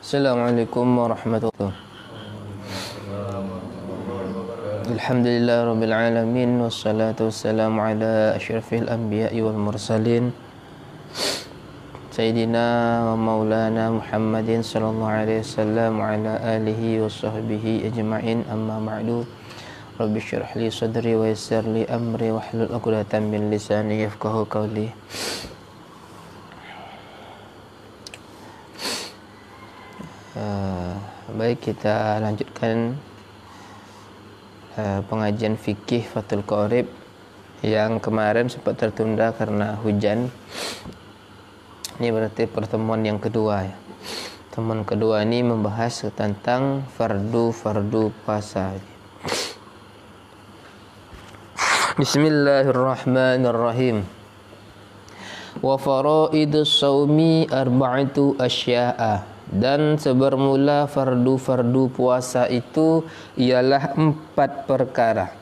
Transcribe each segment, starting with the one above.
Assalamualaikum warahmatullahi wabarakatuh. Alhamdulillah rabbil alamin wassalatu wassalamu ala asyrafil anbiya'i wal mursalin Sayyidina wa maulana Muhammadin sallallahu alaihi wasallam wa ala alihi wa sahbihi ajma'in, amma ba'du. Rabbi syrah li sadri wa yassir li amri wa hlul 'uqdatam min lisani yafqahu qawli. Baik, kita lanjutkan pengajian fikih Fathul Qorib yang kemarin sempat tertunda karena hujan. Ini berarti pertemuan yang kedua ya. Pertemuan kedua ini membahas tentang fardu puasa. Bismillahirrahmanirrahim. Wa faraidus shaumi arba'atu asya'a. Dan sebermula fardu puasa itu ialah 4 perkara.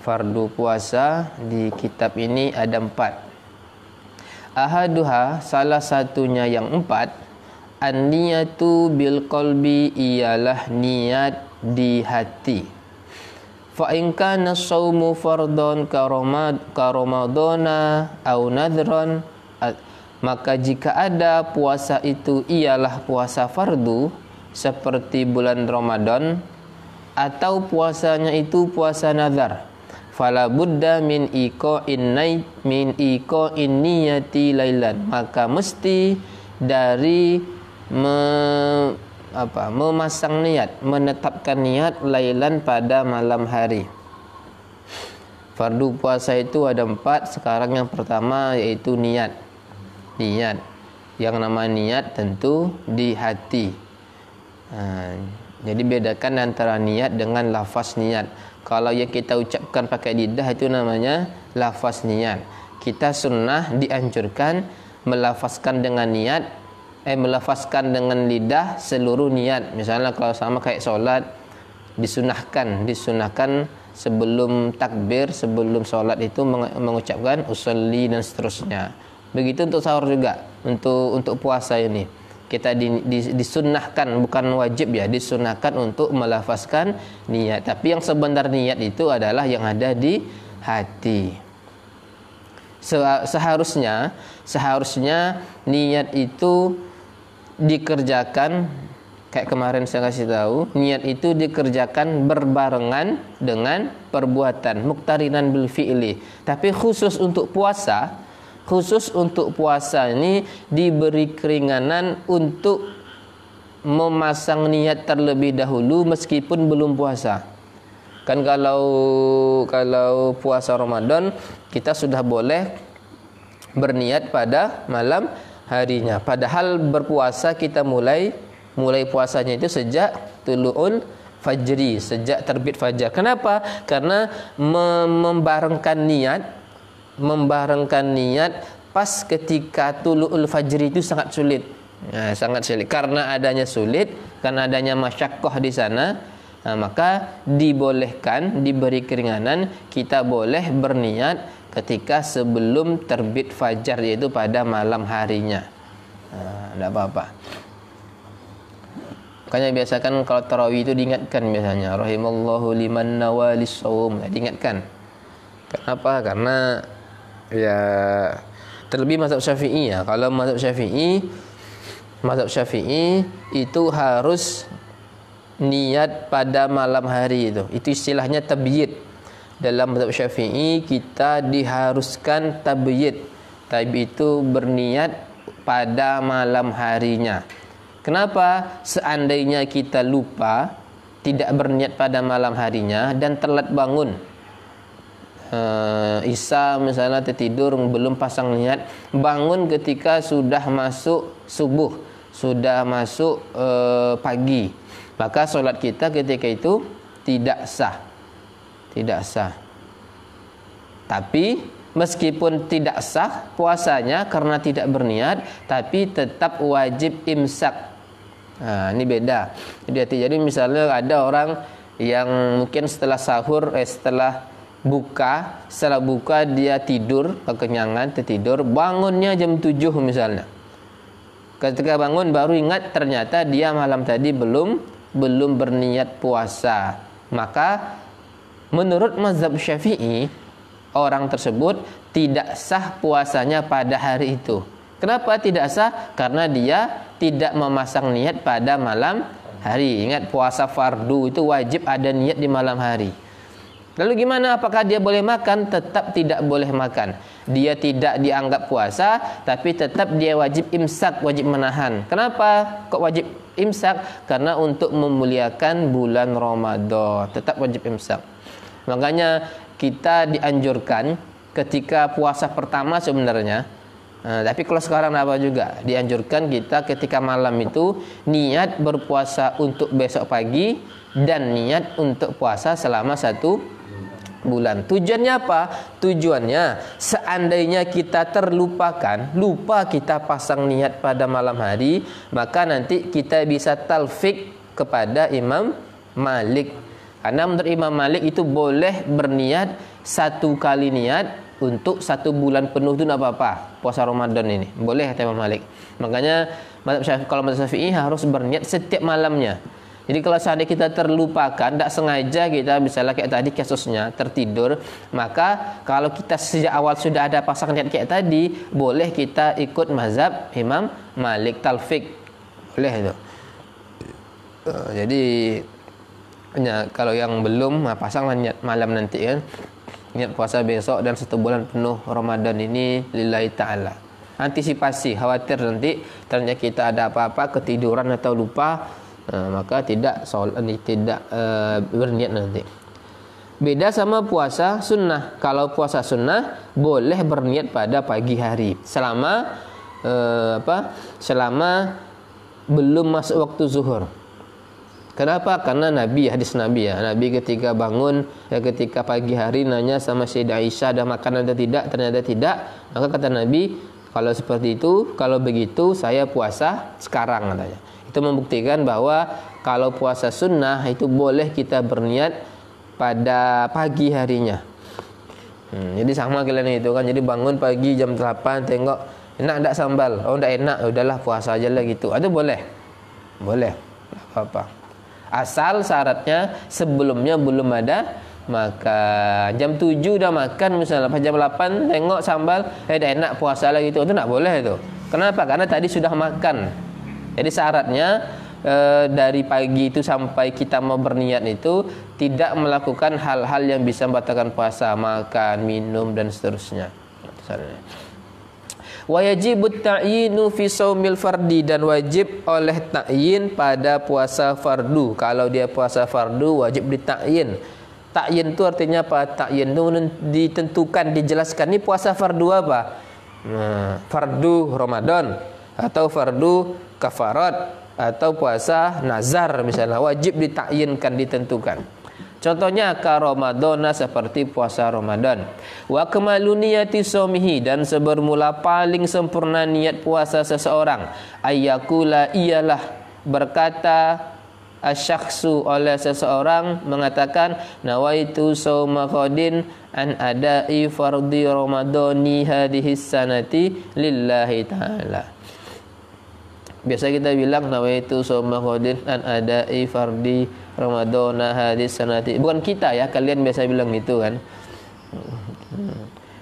Fardu puasa di kitab ini ada 4. Ahaduha, salah satunya yang 4, an-niyatu bil qalbi, ialah niat di hati. Fa in kana shaumu fardhan ka ramadana au nadhran, maka jika ada puasa itu ialah puasa fardu seperti bulan Ramadan, atau puasanya itu puasa nazar, fala budda min iqa'in niyati lailan, maka mesti dari memasang niat, menetapkan niat lailan pada malam hari. Fardu puasa itu ada 4. Sekarang yang pertama yaitu niat. Yang nama niat tentu di hati. Jadi bedakan antara niat dengan lafaz niat. Kalau yang kita ucapkan pakai lidah itu namanya lafaz niat. Kita sunnah dianjurkan melafazkan dengan niat, melafazkan dengan lidah seluruh niat. Misalnya kalau sama kayak solat, disunahkan sebelum takbir, sebelum solat itu mengucapkan usolli dan seterusnya. Begitu untuk sahur juga, untuk puasa ini kita disunnahkan, bukan wajib ya, disunnahkan untuk melafazkan niat. Tapi yang sebenar niat itu adalah yang ada di hati. Seharusnya niat itu dikerjakan, kayak kemarin saya kasih tahu, niat itu dikerjakan berbarengan dengan perbuatan, muqtarinan bil fi'li. Tapi khusus untuk puasa ini diberi keringanan untuk memasang niat terlebih dahulu meskipun belum puasa. Kan kalau puasa Ramadan kita sudah boleh berniat pada malam harinya. Padahal berpuasa kita mulai puasanya itu sejak tulu'ul fajri, sejak terbit fajar. Kenapa? Karena membarengkan niat pas ketika tulu'ul fajri itu sangat sulit. Sangat sulit. Karena adanya masyaqqah di sana, maka diberi keringanan, kita boleh berniat ketika sebelum terbit fajar, yaitu pada malam harinya. Tidak apa-apa. Makanya biasakan kalau tarawih itu diingatkan biasanya, rahimallahu liman nawalis shaum, diingatkan. Kenapa? Karena ya terlebih mazhab Syafi'i ya. Kalau mazhab Syafi'i itu harus niat pada malam hari itu. Itu istilahnya tabyid. Dalam mazhab Syafi'i kita diharuskan tabyid. Tabyid itu berniat pada malam harinya. Kenapa? Seandainya kita lupa, tidak berniat pada malam harinya dan telat bangun, Isya misalnya tertidur belum pasang niat, bangun ketika sudah masuk subuh, sudah masuk pagi, maka solat kita ketika itu tidak sah. Tapi meskipun tidak sah puasanya karena tidak berniat, tapi tetap wajib imsak. Ini beda. Jadi misalnya ada orang yang mungkin setelah buka dia tidur kekenyangan, tertidur, bangunnya jam 7 misalnya. Ketika bangun baru ingat ternyata dia malam tadi belum berniat puasa. Maka menurut mazhab Syafi'i, orang tersebut tidak sah puasanya pada hari itu. Kenapa tidak sah? Karena dia tidak memasang niat pada malam hari. Ingat, puasa fardu itu wajib ada niat di malam hari. Lalu gimana? Apakah dia boleh makan? Tetap tidak boleh makan. Dia tidak dianggap puasa, tapi tetap dia wajib imsak, wajib menahan. Kenapa kok wajib imsak? Karena untuk memuliakan bulan Ramadan, tetap wajib imsak. Makanya kita dianjurkan ketika puasa pertama sebenarnya, tapi kalau sekarang apa juga, dianjurkan kita ketika malam itu niat berpuasa untuk besok pagi dan niat untuk puasa selama 1 bulan. Tujuannya apa? Tujuannya seandainya kita lupa kita pasang niat pada malam hari, maka nanti kita bisa talfik kepada Imam Malik. Karena menurut Imam Malik itu boleh berniat 1 kali niat untuk 1 bulan penuh itu tidak apa-apa. Puasa Ramadan ini boleh kata Imam Malik. Makanya kalau mazhab Syafi'i harus berniat setiap malamnya. Jadi kalau seandainya kita terlupakan, tidak sengaja kita misalnya kayak tadi kasusnya tertidur, maka kalau kita sejak awal sudah ada pasang niat kayak tadi, boleh kita ikut mazhab Imam Malik, talfik, boleh itu. Jadi kalau yang belum, pasanglah niat malam nanti kan, niat puasa besok dan 1 bulan penuh Ramadan ini lillahi ta'ala. Antisipasi, khawatir nanti ternyata kita ada apa-apa, ketiduran atau lupa, maka tidak berniat nanti. Beda sama puasa sunnah. Kalau puasa sunnah boleh berniat pada pagi hari selama belum masuk waktu zuhur. Kenapa? Karena hadis Nabi ya. Nabi ketika bangun ketika pagi hari nanya sama Sayyidah Aisyah, ada makan atau tidak? Ternyata tidak. Maka kata Nabi, kalau seperti itu, kalau begitu saya puasa sekarang katanya. Itu membuktikan bahwa kalau puasa sunnah itu boleh kita berniat pada pagi harinya. Jadi sama kalian itu kan. Jadi bangun pagi jam 8 tengok enak enggak sambal? Oh enggak enak, udahlah puasa aja lah gitu. Itu boleh. Boleh. Apa-apa. Asal syaratnya sebelumnya belum ada makan. Jam 7 udah makan misalnya, pas jam 8 tengok sambal, dah enak puasa lah gitu. Itu enggak boleh itu. Kenapa? Karena tadi sudah makan. Jadi syaratnya dari pagi itu sampai kita mau berniat itu tidak melakukan hal-hal yang bisa membatalkan puasa, makan, minum dan seterusnya. Wa yajibut ta'yinu fi shaumil fardi, dan wajib oleh ta'yin pada puasa fardu. Kalau dia puasa fardu wajib ditakyin. Takyin itu artinya apa? Takyin itu ditentukan, dijelaskan ini puasa fardu apa? Fardu Ramadan atau fardu kafarat atau puasa nazar misalnya, wajib ditakyinkan, ditentukan. Contohnya ka Ramadana, seperti puasa Ramadan. Wa kamalu niyati shaumihi, dan sebermula paling sempurna niat puasa seseorang, ayyakula ialah berkata asyakhsu oleh seseorang mengatakan nawaitu shauma qadin an ada'i fardhi ramadhani hadhihi sanati lillahi ta'ala. Biasa kita bilang nawaitu shauma qadin an ada'i fardhi ramadhana hadhihi sanati. Bukan kita ya, kalian biasa bilang gitu kan.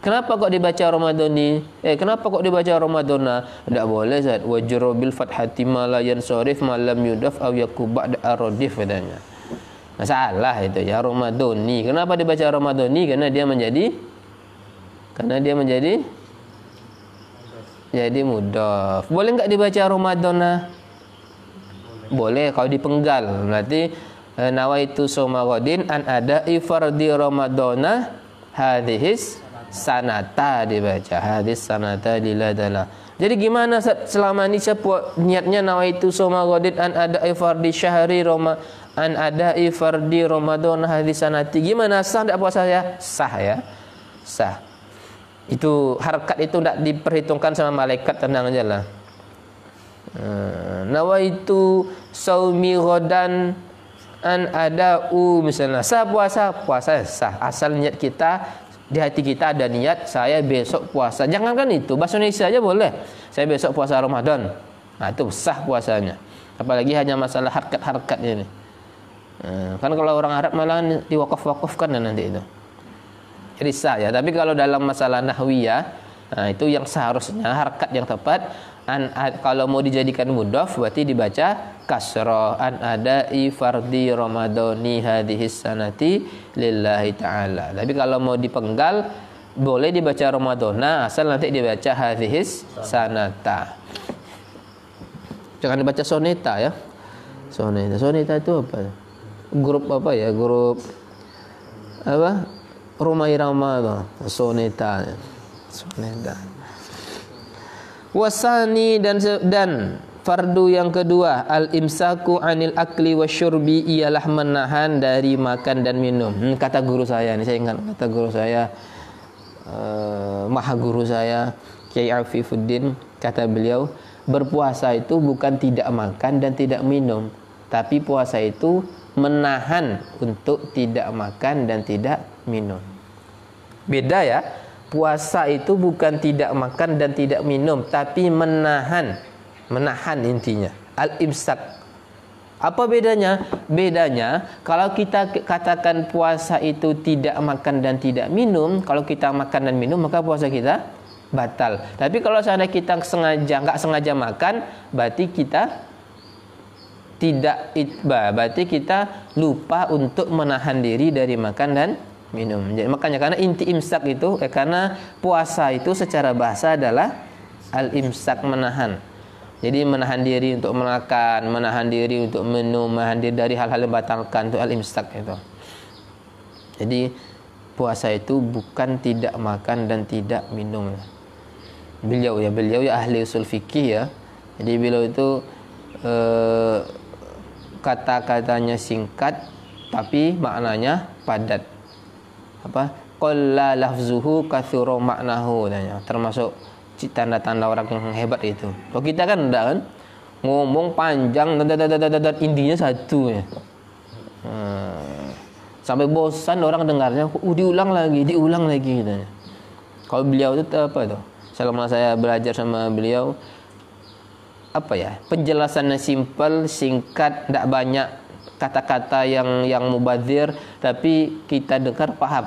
Kenapa kok dibaca Ramadhani? Kenapa kok dibaca Ramadhana? Tidak boleh Zat. Wajru bil fathati ma la yansharif ma lam yudaf aw yakub ba'da aradif katanya. Masalah itu ya, Ramadhani. Kenapa dibaca Ramadhani? Karena dia menjadi jadi mudhaf. Boleh enggak dibaca Ramadhana? Boleh kalau dipenggal. Berarti nawaitu shauma ghadin an ada'i fardhi Ramadhana hadhis sanata dibaca, hadis sanata diladala. Jadi gimana selama ini siapa niatnya nawaitu shauma ghadin an ada'i fardhi syahri roma an ada'i fardhi Ramadan hadis sanati, gimana, sah tidak puasa saya? Sah ya, sah. Itu harkat itu tidak diperhitungkan sama malaikat, tenang aja lah. Nawaitu shaumi ghadan an ada'u misalnya, sah puasa sah, asal niat kita di hati kita ada niat saya besok puasa. Jangankan itu, bahasa Indonesia aja boleh. Saya besok puasa Ramadan. Nah, itu sah puasanya. Apalagi hanya masalah harkat-harkatnya ini. Kan kalau orang Arab malah diwakaf-wakafkan nanti itu. Jadi sah ya. Tapi kalau dalam masalah nahwiyah, nah itu yang seharusnya harkat yang tepat. Kalau mau dijadikan mudhaf berarti dibaca kasrah, an adai fardi ramadhani hadhis sanati lillahi ta'ala. Tapi kalau mau dipenggal boleh dibaca ramadhana, asal nanti dibaca hadhis sanata. Jangan dibaca soneta ya. Soneta itu apa? Grup apa ya? Grup apa? Rumah Irama itu. Soneta. Wasani dan fardu yang kedua, al-imsaku anil akli wasyurbi, ialah menahan dari makan dan minum. Kata guru saya, ini saya ingat kata guru saya, maha guru saya Kiai Afifuddin, kata beliau, berpuasa itu bukan tidak makan dan tidak minum, tapi puasa itu menahan untuk tidak makan dan tidak minum. Beda ya. Puasa itu bukan tidak makan dan tidak minum, tapi menahan intinya. Al-imsak. Apa bedanya? Bedanya kalau kita katakan puasa itu tidak makan dan tidak minum, kalau kita makan dan minum maka puasa kita batal. Tapi kalau seandainya kita nggak sengaja makan, berarti kita berarti kita lupa untuk menahan diri dari makan dan minum. Jadi, makanya karena inti imsak itu karena puasa itu secara bahasa adalah al-imsak, menahan. Jadi menahan diri untuk makan, menahan diri untuk minum, menahan diri dari hal-hal yang membatalkan, itu al-imsak itu. Jadi puasa itu bukan tidak makan dan tidak minum. Beliau ya ahli usul fikih ya. Jadi beliau itu kata-katanya singkat tapi maknanya padat. Apa? Qalla lafzuhu katsura maknahu, termasuk tanda-tanda orang yang hebat itu. Kalau kita kan enggak kan, ngomong panjang dan intinya satu ya. Sampai bosan orang dengarnya, diulang lagi gitu. Kalau beliau itu apa tuh? Selama saya belajar sama beliau, apa ya? Penjelasannya simpel, singkat, enggak banyak kata-kata yang mubazir, tapi kita dengar paham.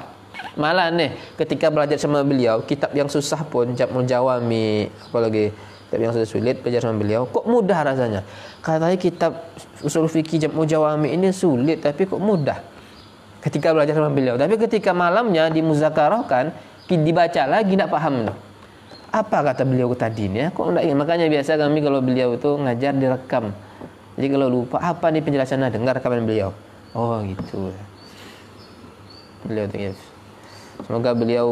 Malah nih ketika belajar sama beliau, kitab yang susah pun, Jam'ul Jawami, apalagi kitab yang sulit belajar sama beliau, kok mudah rasanya. Katanya kitab usul fikih Jam'ul Jawami ini sulit, tapi kok mudah ketika belajar sama beliau. Tapi ketika malamnya dimuzakarahkan, dibaca lagi tidak paham. Apa kata beliau tadi nih? Kok enggak ingat? Makanya biasa kami kalau beliau itu ngajar direkam. Jadi kalau lupa apa nih penjelasannya, dengar rekaman beliau. Oh gitu. Beliau tuh, semoga beliau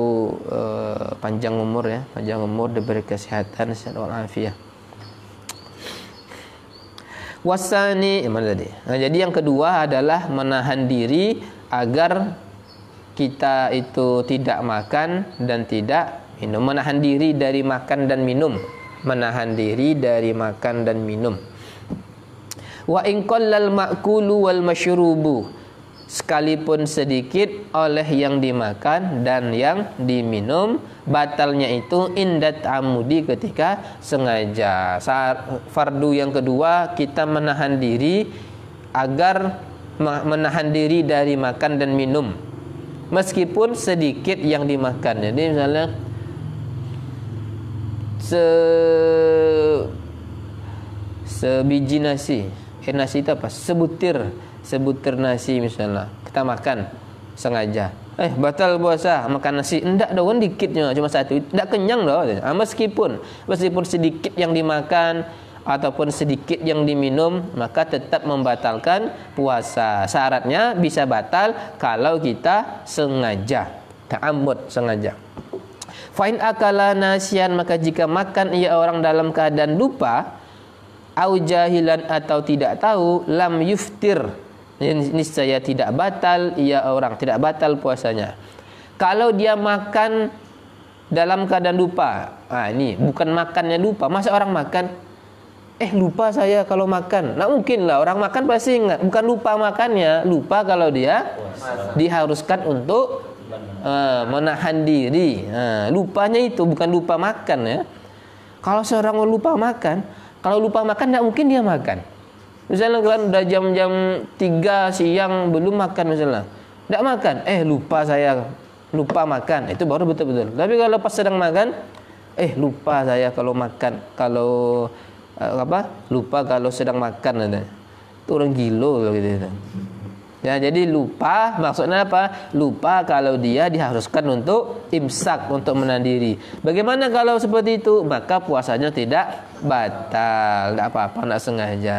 panjang umur ya, diberi kesehatan, sehat walafiat. Wasani, mana tadi? Nah, jadi yang kedua adalah menahan diri agar kita itu tidak makan dan tidak minum. Menahan diri dari makan dan minum. Menahan diri dari makan dan minum. Wa in qallal ma'kulu wal masyrubu, sekalipun sedikit oleh yang dimakan dan yang diminum, batalnya itu indat amudi, ketika sengaja. Fardu yang kedua, kita menahan diri agar menahan diri dari makan dan minum meskipun sedikit yang dimakan. Jadi misalnya sebiji nasi, nasi itu apa? Sebutir nasi misalnya, kita makan sengaja, batal puasa makan nasi. Enggak dong, dikitnya cuma satu, enggak kenyang dong. Meskipun sedikit yang dimakan ataupun sedikit yang diminum, maka tetap membatalkan puasa. Syaratnya bisa batal kalau kita sengaja, ta'ammud, sengaja. Fa'in akala nasian, maka jika makan ia orang dalam keadaan lupa, au jahilan, atau tidak tahu, lam yuftir, niscaya tidak batal ia orang, tidak batal puasanya. Kalau dia makan dalam keadaan lupa, ini bukan makannya lupa. Masa orang makan, lupa saya kalau makan. Nah mungkin lah orang makan pasti ingat, bukan lupa makannya, lupa kalau dia diharuskan untuk menahan diri. Lupanya itu bukan lupa makan ya. Kalau seorang lupa makan, Kalau lupa makan, tidak mungkin dia makan. Misalnya kan udah jam-jam 3 siang belum makan misalnya, tidak makan. Lupa saya, lupa makan. Itu baru betul-betul. Tapi kalau pas sedang makan, lupa saya kalau makan, kalau lupa kalau sedang makan ada. Itu orang gila gitu. Ya, jadi lupa maksudnya apa? Lupa kalau dia diharuskan untuk imsak, untuk menahan diri. Bagaimana kalau seperti itu? Maka puasanya tidak batal, tidak apa-apa, tidak sengaja.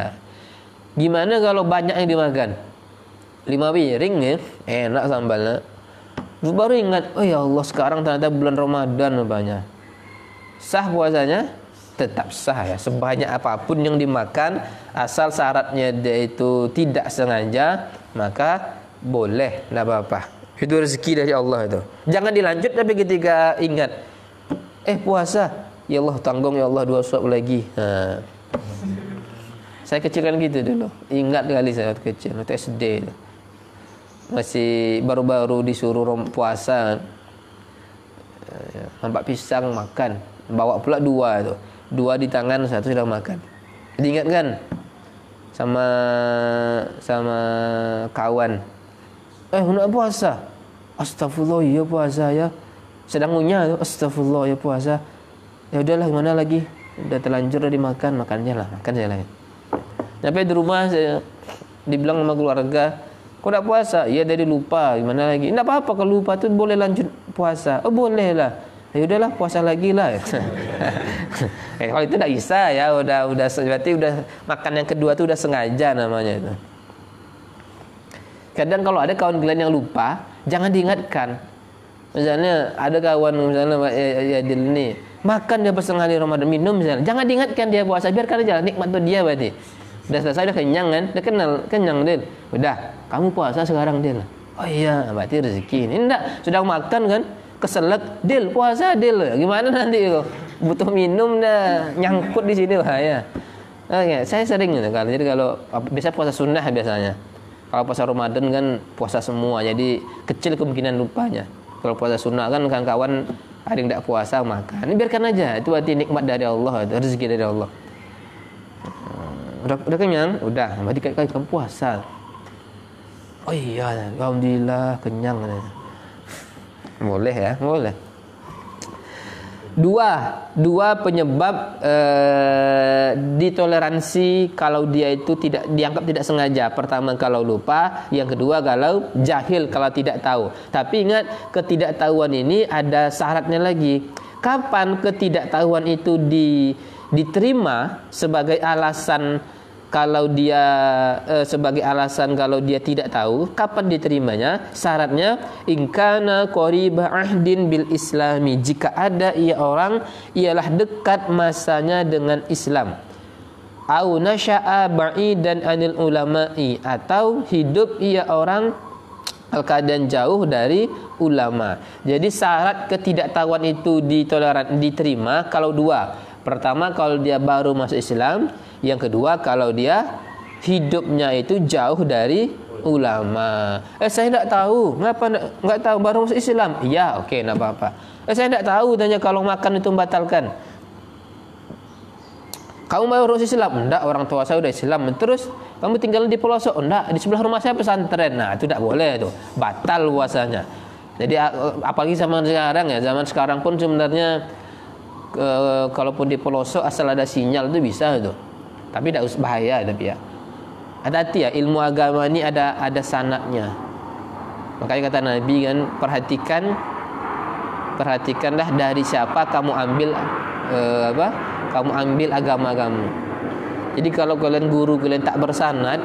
Gimana kalau banyak yang dimakan? 5 piring ya, enak sambalnya. Baru ingat, oh ya Allah, sekarang ternyata bulan Ramadan banyak. Sah puasanya? Tetap sah ya, sebanyak apapun yang dimakan, asal syaratnya dia itu tidak sengaja, maka boleh, tidak apa-apa. Itu rezeki dari Allah itu. Jangan dilanjut tapi ketika ingat, puasa, ya Allah tanggung ya Allah 2 suap lagi. Saya kecil kan gitu dulu. Ingat kali saya waktu kecil, waktu SD. Masih baru-baru disuruh puasa. Nampak pisang makan, bawa pula 2 itu. 2 di tangan, 1 sudah makan. Diingat kan? Sama kawan. Nak puasa. Astagfirullah, ya puasa ya. Sedang ngunyah tu, astagfirullah ya puasa. Ya udahlah, gimana lagi? Udah terlanjur dah dimakan, makan je lah. Sampai di rumah saya dibilang sama keluarga, kau tak puasa? Ya dari lupa, gimana lagi? Tak apa-apa, kalau lupa tu boleh lanjut puasa. Oh boleh lah. Ya udahlah, puasa lagi lah. Kalau itu tak bisa ya, udah berarti udah makan yang kedua tu udah sengaja namanya itu. Kadang kalau ada kawan kalian yang lupa, jangan diingatkan. Misalnya ada kawan misalnya ya ni makan dia pas hari Ramadan, minum misalnya, jangan diingatkan dia puasa, biarkan aja, nikmat tu dia berarti. Udah selesai, udah kenyang kan, udah kenyang dia. Udah, kamu puasa sekarang dia. Oh iya, berarti rezeki. Ini enggak, sudah makan kan, keselak, Dil puasa Dil, gimana nanti kok butuh minum dah, nyangkut di sini bahaya. Oke, saya sering gitu kan. Jadi kalau biasa puasa sunnah biasanya. Kalau puasa Ramadan kan puasa semua, jadi kecil kemungkinan lupanya. Kalau puasa sunnah kan kawan-kawan ada yang tidak puasa makan. Ini biarkan aja, itu berarti nikmat dari Allah, itu rezeki dari Allah. Udah kenyang, udah, berarti kamu puasa. Oh iya, alhamdulillah kenyang. Boleh ya, boleh. Dua penyebab ditoleransi kalau dia itu tidak dianggap tidak sengaja. Pertama kalau lupa, yang kedua kalau jahil, kalau tidak tahu. Tapi ingat, ketidaktahuan ini ada syaratnya lagi. Kapan ketidaktahuan itu diterima sebagai alasan kalau dia kalau dia tidak tahu? Kapan diterimanya? Syaratnya ingkana qariba ahdin bil islami, jika ada ia orang ialah dekat masanya dengan Islam, au nasya'a ba'idan anil ulama'i, atau hidup ia orang keadaan jauh dari ulama. Jadi syarat ketidaktahuan itu diterima kalau 2. Pertama kalau dia baru masuk Islam, yang kedua kalau dia hidupnya itu jauh dari ulama. Saya tidak tahu. Ngapa enggak tahu, baru masuk Islam? Iya, okey, enggak apa-apa. Saya tidak tahu tanya kalau makan itu membatalkan. Kamu baru masuk Islam? Enggak, orang tua saya udah Islam. Terus kamu tinggal di pelosok? Enggak, di sebelah rumah saya pesantren. Nah, itu tidak boleh itu. Batal puasanya. Jadi apalagi zaman sekarang ya, zaman sekarang pun sebenarnya kalaupun di pelosok asal ada sinyal itu bisa itu. Tapi tidak usah bahaya, tapi ya. Hati-hati ya, ilmu agama ini ada sanadnya. Makanya kata Nabi kan, perhatikanlah dari siapa kamu ambil kamu ambil agama kamu. Jadi kalau guru kalian tak bersanad,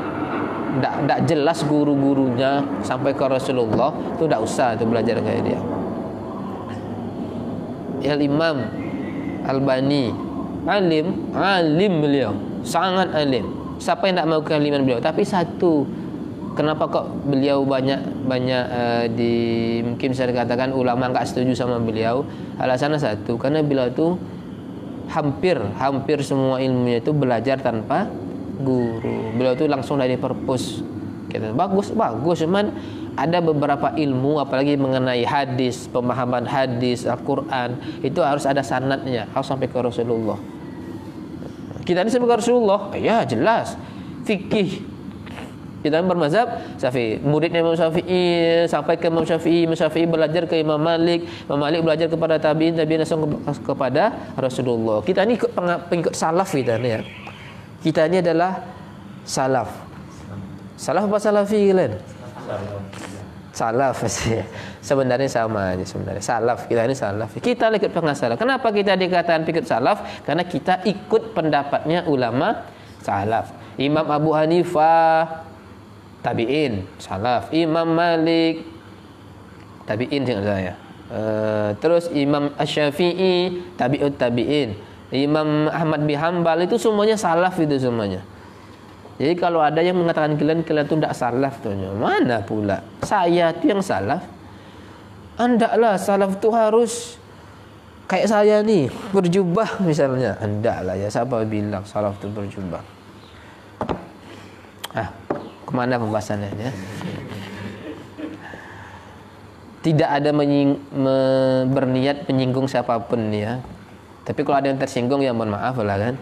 tidak jelas guru-gurunya sampai ke Rasulullah, itu tidak usah itu belajar kayak dia. Imam Albani alim beliau, sangat alim. Siapa yang tak mau kealiman beliau? Tapi satu, kenapa kok beliau banyak mungkin bisa dikatakan ulama enggak setuju sama beliau? Alasannya satu, karena beliau tuh hampir semua ilmunya itu belajar tanpa guru. Beliau tuh langsung dari perpus. Gitu. Bagus, cuman ada beberapa ilmu apalagi mengenai hadis, pemahaman hadis, Al-Qur'an, itu harus ada sanadnya, harus sampai ke Rasulullah. Kita ini sebagai Rasulullah, ya jelas. Fikih kita bermazhab Syafi'i. Muridnya Imam Syafi'i sampai ke Imam Syafi'i, Imam Syafi'i belajar ke Imam Malik, Imam Malik belajar kepada tabi'in, tabi'in langsung kepada Rasulullah. Kita ini pengikut salaf kita ni ya. Kita ini adalah salaf. Salaf apa salafi kalian? Salaf sih. Sebenarnya sama aja sebenarnya. Salaf, kita ini salaf. Kita ikut pengasalah. Kenapa kita dikatakan ikut salaf? Karena kita ikut pendapatnya ulama salaf. Imam Abu Hanifah tabi'in, salaf. Imam Malik tabi'in seingat saya. Terus Imam Asy-Syafi'i tabi'ut tabi'in. Imam Ahmad bin Hanbal itu semuanya salaf itu semuanya. Jadi kalau ada yang mengatakan kalian itu tidak salaf tuh, mana pula? Saya itu yang salaf. Andaklah salaf itu harus kayak saya nih, berjubah misalnya. Andaklah ya, siapa bilang salaf itu berjubah? Kemana pembahasannya ya? Tidak ada berniat menyinggung siapapun ya. Tapi kalau ada yang tersinggung ya mohon maaf lah kan.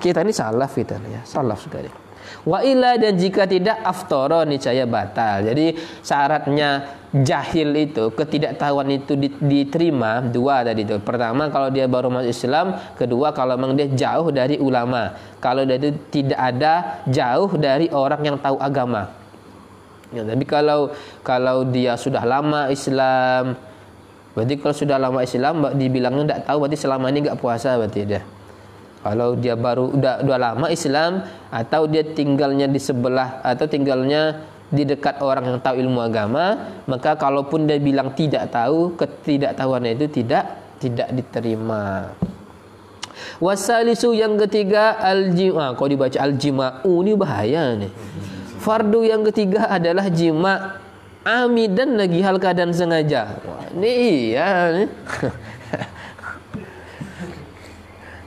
Kita ini salaf kita ya, salaf sekali. Wa illa, dan jika tidak aftara niscaya batal. Jadi syaratnya jahil itu, ketidaktahuan itu diterima dua tadi itu. Pertama kalau dia baru masuk Islam, kedua kalau memang dia jauh dari ulama. Kalau dia itu tidak ada jauh dari orang yang tahu agama. Ya, tapi kalau dia sudah lama Islam, berarti kalau sudah lama Islam dibilangnya tidak tahu, berarti selama ini enggak puasa berarti dia. Kalau dia baru udah lama Islam, atau dia tinggalnya di sebelah atau tinggalnya di dekat orang yang tahu ilmu agama, maka kalaupun dia bilang tidak tahu, ketidaktahuannya itu tidak diterima. Wasalisu, yang ketiga al-jima'. Kalau dibaca al-jima'u ini bahaya nih. Fardu yang ketiga adalah jima' amidan, lagi hal keadaan sengaja. Wah, ini iya nih.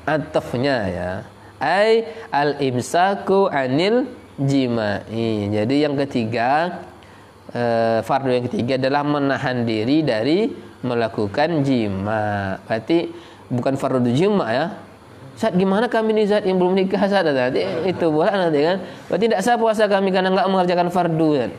Atafnya ya, ai al-imsaku anil jima'i. Jadi yang ketiga, fardu yang ketiga adalah menahan diri dari melakukan jima'. Berarti bukan fardu jima' ya. Zat, gimana kami nih Zat yang belum nikah Zat? Nanti itu boleh nanti kan. Berarti tidak sah puasa kami karena enggak mengerjakan fardu kan.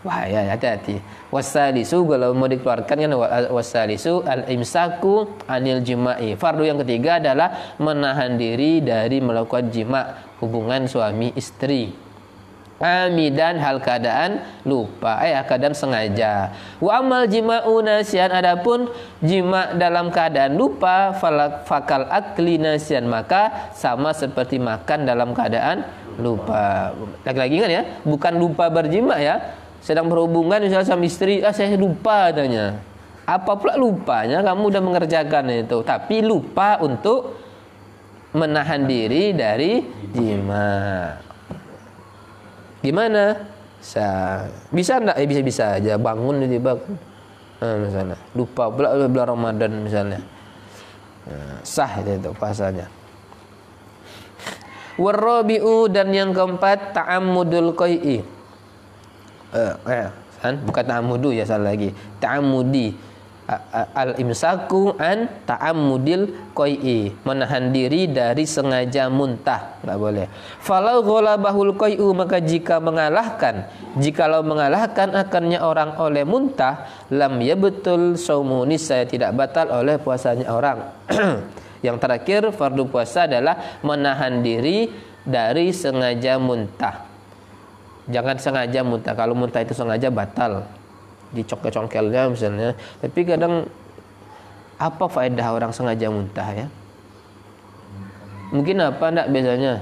Bahaya, hati-hati. Wasalisu, kalau mau dikeluarkan kan wasalisu al-imsaku anil jima'i. Fardu yang ketiga adalah menahan diri dari melakukan jima', hubungan suami istri. Amidan, hal keadaan lupa, keadaan sengaja. Wa amal jima'u nasyan, adapun jima' dalam keadaan lupa, fakal akli nasyan, maka sama seperti makan dalam keadaan lupa. Lagi-lagi kan ya, bukan lupa berjima' ya. Sedang berhubungan misalnya sama istri, saya lupa katanya. Apa pula lupanya? Kamu udah mengerjakan itu, tapi lupa untuk menahan diri dari jima'. Gimana? Bisa enggak? Bisa aja. Bangun tiba-tiba misalnya lupa pula bulan Ramadan misalnya. Sah itu puasanya. Warabi'u, dan yang keempat ta'ammudul qai'i. Bukan ta'ammudu ya, salah lagi. Ta'ammudi. Al-imsaku an ta'ammudil qai'i, menahan diri dari sengaja muntah, enggak boleh. Falau ghalabahul qai'u, maka jikalau mengalahkan akannya orang oleh muntah, lam yabtul shaumuhu, saya tidak batal oleh puasanya orang. Yang terakhir, fardu puasa adalah menahan diri dari sengaja muntah. Jangan sengaja muntah. Kalau muntah itu sengaja batal, dicongkel-congkelnya misalnya. Tapi kadang apa faedah orang sengaja muntah ya? Mungkin apa enggak biasanya?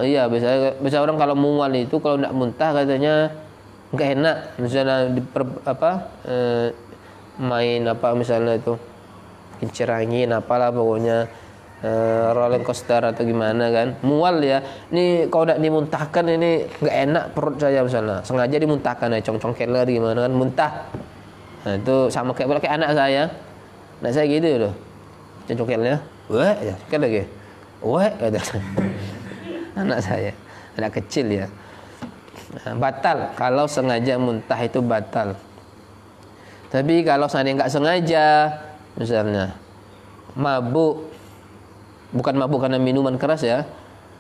Iya, biasanya orang kalau mual itu kalau enggak muntah katanya enggak enak. Misalnya main apa misalnya itu, kincir angin apalah pokoknya, roller coaster atau gimana kan, mual ya. Ini kalau tidak dimuntahkan ini nggak enak perut saya misalnya, sengaja dimuntahkan ya, congkel lagi gimana kan, muntah. Nah itu sama kayak anak saya. Anak saya gitu loh, congkelnya, wah ya kan lagi, wah kata anak saya, anak kecil ya. Nah, batal kalau sengaja muntah itu batal. Tapi kalau seandainya nggak sengaja, misalnya mabuk, bukan mabuk karena minuman keras ya,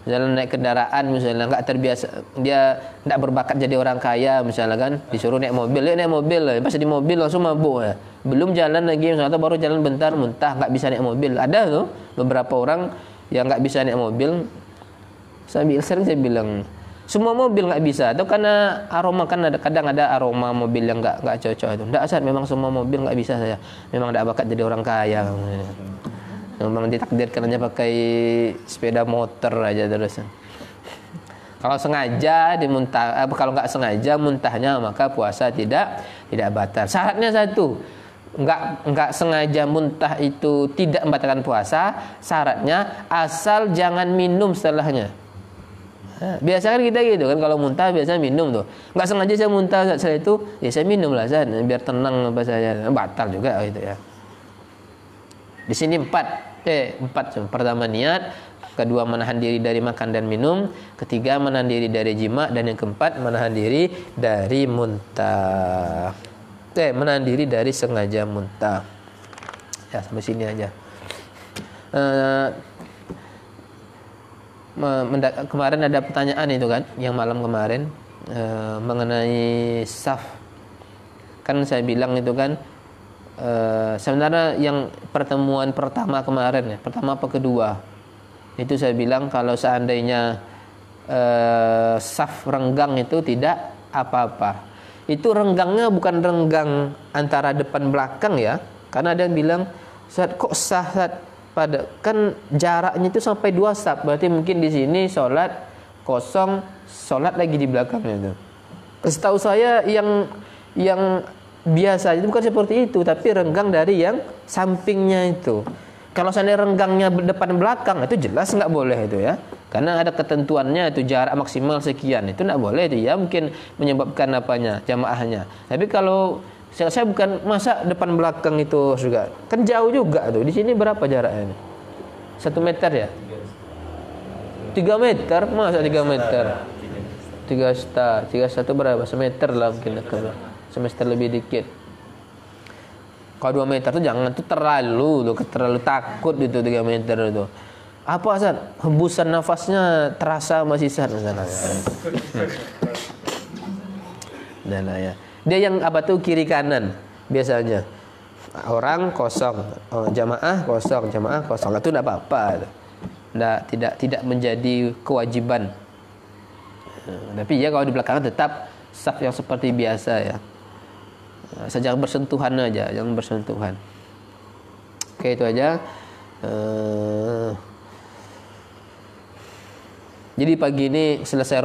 jalan naik kendaraan misalnya nggak terbiasa, dia nggak berbakat jadi orang kaya misalnya kan, disuruh naik mobil, dia naik mobil, pas di mobil langsung mabuk ya, belum jalan lagi misalnya, atau baru jalan bentar muntah, nggak bisa naik mobil. Ada tuh beberapa orang yang nggak bisa naik mobil. Sering saya bilang semua mobil nggak bisa, atau karena aroma, kan kadang ada aroma mobil yang nggak cocok itu. Nggak, Ustaz, memang semua mobil nggak bisa saya, memang nggak bakat jadi orang kaya. Memang ditakdirkan aja pakai sepeda motor aja terus. Kalau sengaja dimuntah, kalau nggak sengaja muntahnya, maka puasa tidak batal. Syaratnya satu, nggak sengaja muntah itu tidak membatalkan puasa. Syaratnya asal jangan minum setelahnya. Nah, biasa kan kita gitu kan, kalau muntah biasa minum tuh. Nggak sengaja saya muntah saat saya itu, ya saya minum lah Zat, biar tenang apa saya, batal juga gitu ya. Di sini empat. Pertama niat, kedua menahan diri dari makan dan minum, ketiga menahan diri dari jima, dan yang keempat menahan diri dari muntah. Menahan diri dari sengaja muntah. Ya sampai sini aja. Kemarin ada pertanyaan itu kan, yang malam kemarin mengenai saf. Kan saya bilang itu kan, sebenarnya yang pertemuan pertama kemarin ya, pertama apa kedua, itu saya bilang kalau seandainya saf renggang itu tidak apa-apa. Itu renggangnya bukan renggang antara depan belakang ya, karena ada yang bilang Ustaz, kok sah Ustaz? Kan jaraknya itu sampai 2 saf, berarti mungkin di sini sholat kosong, sholat lagi di belakangnya itu. Setahu saya yang biasa itu bukan seperti itu, tapi renggang dari yang sampingnya itu. Kalau seandainya renggangnya depan belakang, itu jelas nggak boleh itu ya, karena ada ketentuannya itu jarak maksimal sekian, itu nggak boleh itu ya, mungkin menyebabkan apanya jamaahnya. Tapi kalau saya bukan masa depan belakang itu juga, kan jauh juga tuh. Di sini berapa jaraknya? 1 meter ya? 3 meter? Masa 3 meter? 3,1 berapa? Semeter lah mungkin, semester lebih dikit. Kalau 2 meter tuh jangan, tuh terlalu takut itu 3 meter itu. Apa Ustaz? Hembusan nafasnya terasa masih sah sana. Dan ya. Dia yang apa tuh kiri kanan biasanya. Orang kosong, jamaah kosong, itu enggak apa-apa. Tidak menjadi kewajiban. Tapi ya kalau di belakang tetap saf yang seperti biasa ya. Jangan bersentuhan aja, jangan bersentuhan. Oke, itu aja. Jadi pagi ini selesai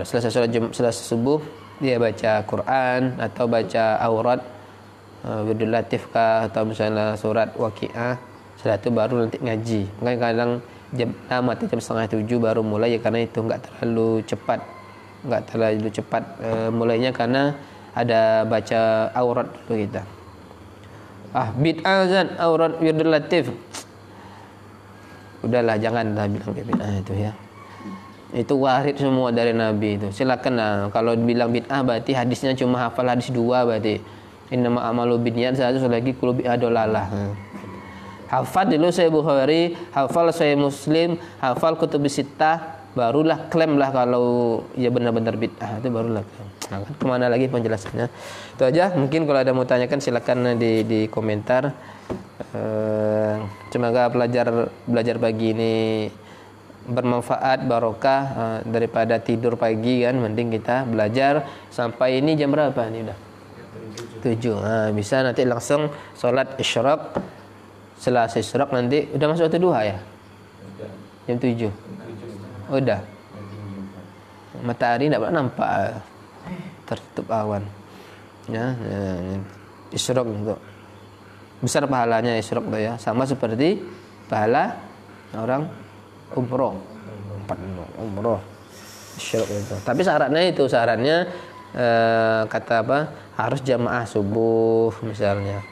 selesai subuh, dia baca Quran atau baca aurat, wirdul latif kah, atau misalnya surat Waqiah. Setelah itu baru nanti ngaji. Mungkin kadang jam 6 atau jam setengah 7 baru mulai ya, karena itu nggak terlalu cepat mulainya, karena ada baca aurat dulu kita. Bid'ah Zat, aurat wirdul latif. Udahlah, janganlah bilang bid'ah itu ya. Itu warid semua dari Nabi itu. Silakan lah. Kalau bilang bid'ah berarti hadisnya cuma hafal hadis 2 berarti. Innama a'malu binniyat, satu lagi kullu bid'ah dolalah. Hafal dulu saya Bukhari, hafal saya Muslim, hafal kutubus sittah, barulah klaim lah kalau ya benar-benar bid'ah, itu barulah klaim. Nah, kan kemana lagi penjelasannya? Itu aja. Mungkin kalau ada mau tanyakan silakan di komentar. Semoga belajar pagi ini bermanfaat, barokah, daripada tidur pagi kan, mending kita belajar sampai ini jam berapa nih udah? 7. Bisa nanti langsung sholat isyraq. Setelah isyraq nanti udah masuk waktu duha ya? Jam 7. Udah. Matahari enggak nampak, tertutup awan. Ya. Isyraq untuk besar pahalanya isyraq tuh ya, sama seperti pahala orang umroh. Umroh isyraq itu. Tapi syaratnya kata apa? Harus jamaah subuh misalnya.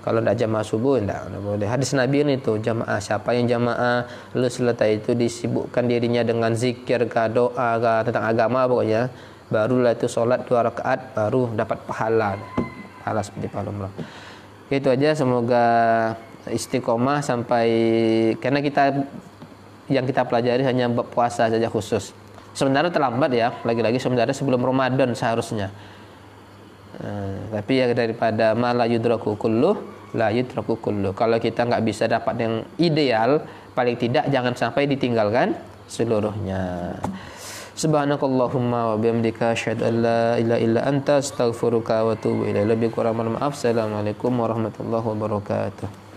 Kalau tidak jamaah subuh tidak boleh. Hadis Nabi ini tuh jamaah. Siapa yang jamaah lalu setelah itu disibukkan dirinya dengan zikir kah, doa kah, tentang agama pokoknya, barulah itu sholat 2 rakaat baru dapat pahala seperti pahala umrah. Itu aja, semoga istiqomah sampai, karena yang kita pelajari hanya bab puasa saja khusus. Sebenarnya terlambat ya, lagi-lagi sebenarnya sebelum Ramadan seharusnya. Tapi ya daripada ma la yudraku kulluh, la yudraku kulluh. Kalau kita nggak bisa dapat yang ideal, paling tidak jangan sampai ditinggalkan seluruhnya. Subhanakallahumma wa bihamdika asyhadu an la ilaha illa anta astaghfiruka wa atubu ilaik. Lebih kurang mohon maaf. Assalamualaikum warahmatullahi wabarakatuh.